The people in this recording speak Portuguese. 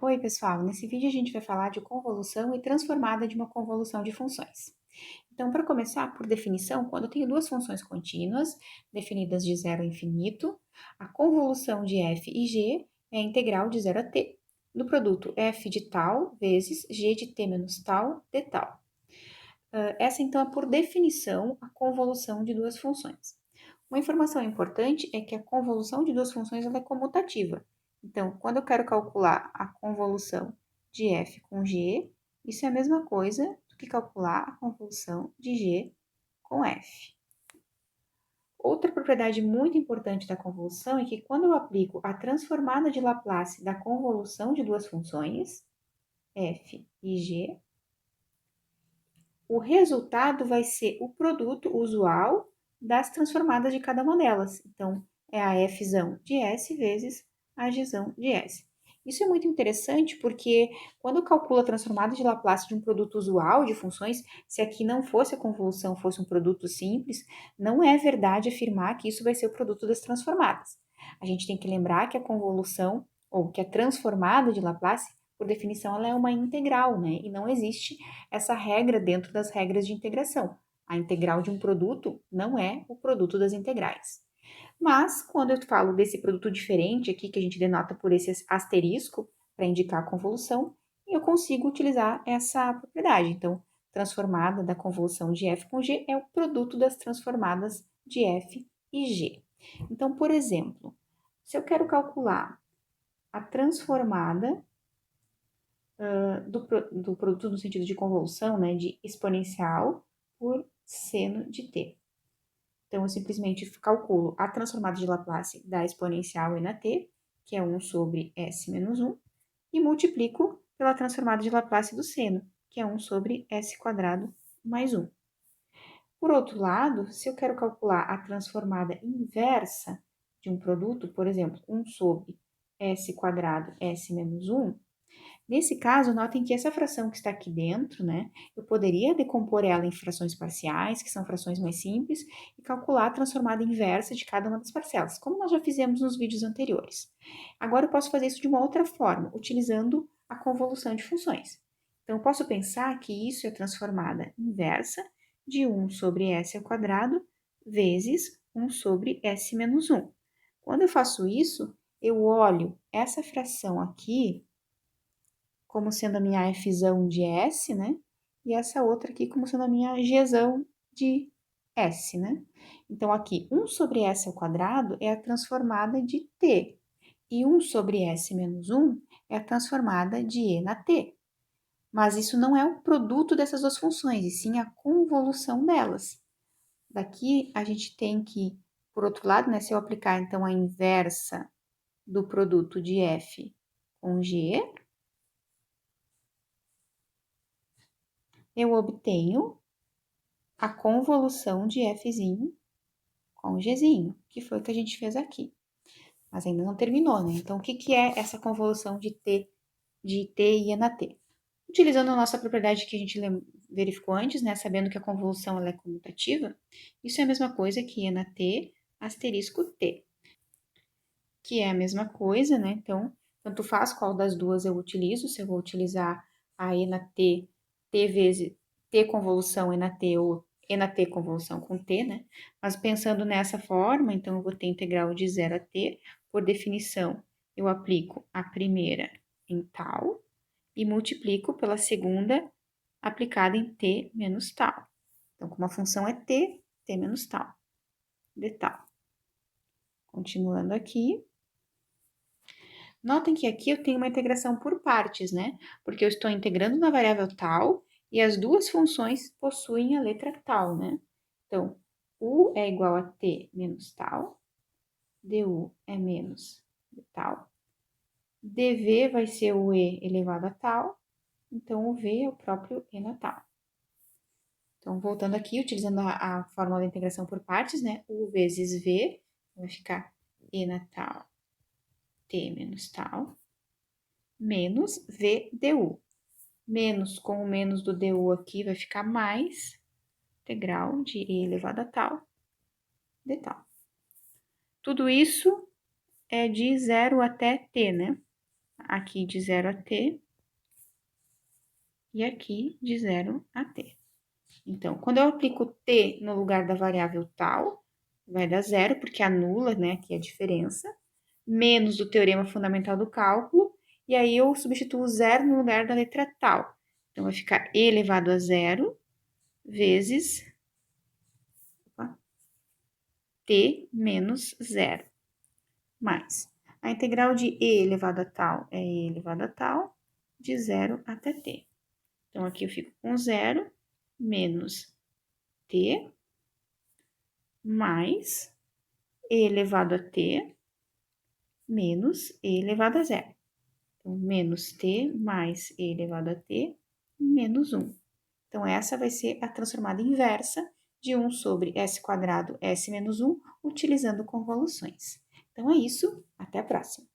Oi, pessoal! Nesse vídeo a gente vai falar de convolução e transformada de uma convolução de funções. Então, para começar, por definição, quando eu tenho duas funções contínuas, definidas de zero a infinito, a convolução de f e g é a integral de zero a t, do produto f de tal vezes g de t menos tal de tal. Essa, então, é por definição a convolução de duas funções. Uma informação importante é que a convolução de duas funções ela é comutativa. Então, quando eu quero calcular a convolução de f com g, isso é a mesma coisa do que calcular a convolução de g com f. Outra propriedade muito importante da convolução é que quando eu aplico a transformada de Laplace da convolução de duas funções, f e g, o resultado vai ser o produto usual das transformadas de cada uma delas. Então, é a f de S vezes a g de S. Isso é muito interessante porque quando eu calculo a transformada de Laplace de um produto usual de funções, se aqui não fosse a convolução, fosse um produto simples, não é verdade afirmar que isso vai ser o produto das transformadas. A gente tem que lembrar que a convolução, ou que a transformada de Laplace, por definição, ela é uma integral, né? E não existe essa regra dentro das regras de integração. A integral de um produto não é o produto das integrais. Mas, quando eu falo desse produto diferente aqui, que a gente denota por esse asterisco, para indicar a convolução, eu consigo utilizar essa propriedade. Então, transformada da convolução de f com g é o produto das transformadas de f e g. Então, por exemplo, se eu quero calcular a transformada do produto no sentido de convolução, né, de exponencial por seno de t. Então, eu simplesmente calculo a transformada de Laplace da exponencial e na t, que é 1 sobre s menos 1, e multiplico pela transformada de Laplace do seno, que é 1 sobre s quadrado mais 1. Por outro lado, se eu quero calcular a transformada inversa de um produto, por exemplo, 1 sobre s quadrado s menos 1, nesse caso, notem que essa fração que está aqui dentro, né, eu poderia decompor ela em frações parciais, que são frações mais simples, e calcular a transformada inversa de cada uma das parcelas, como nós já fizemos nos vídeos anteriores. Agora eu posso fazer isso de uma outra forma, utilizando a convolução de funções. Então, eu posso pensar que isso é a transformada inversa de 1 sobre s ao quadrado vezes 1 sobre s menos 1. Quando eu faço isso, eu olho essa fração aqui como sendo a minha f de S, né? E essa outra aqui como sendo a minha g de S, né? Então, aqui, 1 sobre S ao quadrado é a transformada de T. E 1 sobre S menos 1 é a transformada de E na T. Mas isso não é o produto dessas duas funções, e sim a convolução delas. Daqui, a gente tem que, por outro lado, né, se eu aplicar, então, a inversa do produto de F com G, eu obtenho a convolução de F'zinho com Gzinho, que foi o que a gente fez aqui. Mas ainda não terminou, né? Então, o que é essa convolução de T e E na T? Utilizando a nossa propriedade que a gente verificou antes, né? Sabendo que a convolução ela é comutativa, isso é a mesma coisa que E na T asterisco T, que é a mesma coisa, né? Então, tanto faz qual das duas eu utilizo, se eu vou utilizar a E na T, T vezes T convolução E na T ou E na T convolução com T, né? Mas pensando nessa forma, então eu vou ter integral de 0 a T, por definição, eu aplico a primeira em tal e multiplico pela segunda aplicada em T menos tal. Então, como a função é T, T menos tal, de tal. Continuando aqui. Notem que aqui eu tenho uma integração por partes, né? Porque eu estou integrando na variável tal e as duas funções possuem a letra tal, né? Então, u é igual a t menos tal, du é menos tal, dv vai ser o e elevado a tal, então o v é o próprio e na tal. Então, voltando aqui, utilizando a fórmula da integração por partes, né? U vezes v vai ficar e na tal, t menos tal, menos v du. Menos com o menos do du aqui vai ficar mais integral de e elevado a tal de tal. Tudo isso é de 0 até t, né? aqui de 0 a t e aqui de 0 a t. Então, quando eu aplico t no lugar da variável tal, vai dar 0, porque anula, né, aqui a diferença, menos do teorema fundamental do cálculo, e aí eu substituo 0 no lugar da letra tal. Então, vai ficar e elevado a 0 vezes t menos 0, mais a integral de e elevado a tal é e elevado a tal, de 0 até t. Então, aqui eu fico com 0 menos t mais e elevado a t menos e elevado a 0. Então, menos t mais e elevado a t menos 1. Então, essa vai ser a transformada inversa de 1 sobre s² s menos 1, utilizando convoluções. Então, é isso. Até a próxima.